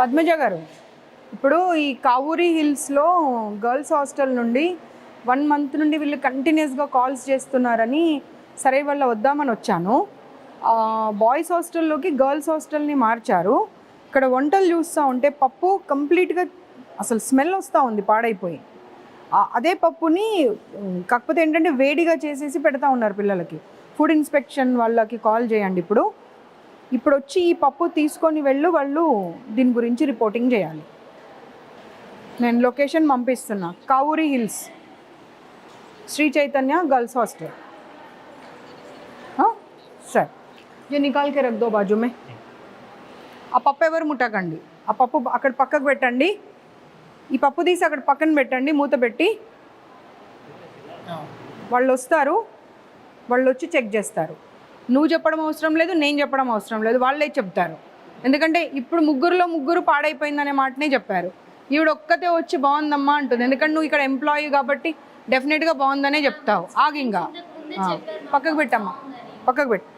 పద్మజ గారు, ఇప్పుడు ఈ కావూరి హిల్స్లో గర్ల్స్ హాస్టల్ నుండి 1 మంత్ నుండి వీళ్ళు కంటిన్యూస్గా కాల్స్ చేస్తున్నారని సరే వాళ్ళ వద్దామని వచ్చాను. బాయ్స్ హాస్టల్లోకి గర్ల్స్ హాస్టల్ని మార్చారు. ఇక్కడ వంటలు చూస్తూ ఉంటే పప్పు కంప్లీట్గా అసలు స్మెల్ వస్తూ ఉంది, పాడైపోయి. అదే పప్పుని కాకపోతే ఏంటంటే వేడిగా చేసేసి పెడతా ఉన్నారు పిల్లలకి. ఫుడ్ ఇన్స్పెక్షన్ వాళ్ళకి కాల్ చేయండి. ఇప్పుడు వచ్చి ఈ పప్పు తీసుకొని వాళ్ళు దీని గురించి రిపోర్టింగ్ చేయాలి. నేను లొకేషన్ పంపిస్తున్నా. Kavuri hills, Sri Chaitanya girls hostel. సరే, ये निकाल के रख दो बाजू में. ఆ పప్పు ఎవరు ముట్టకండి. ఆ పప్పు అక్కడ పక్కకు పెట్టండి. ఈ పప్పు తీసి అక్కడ పక్కన పెట్టండి, మూత పెట్టి. వాళ్ళు వస్తారు, వాళ్ళు వచ్చి చెక్ చేస్తారు. నువ్వు చెప్పడం అవసరం లేదు, నేను చెప్పడం అవసరం లేదు, వాళ్ళే చెప్తారు. ఎందుకంటే ఇప్పుడు ముగ్గురు పాడైపోయిందనే మాటనే చెప్పారు. ఈవిడ ఒక్కతే వచ్చి బాగుందమ్మా అంటుంది. ఎందుకంటే నువ్వు ఇక్కడ ఎంప్లాయీ కాబట్టి డెఫినెట్గా బాగుందనే చెప్తావు. ఆగింగా పక్కకు పెట్టమ్మా, పక్కకు పెట్టు.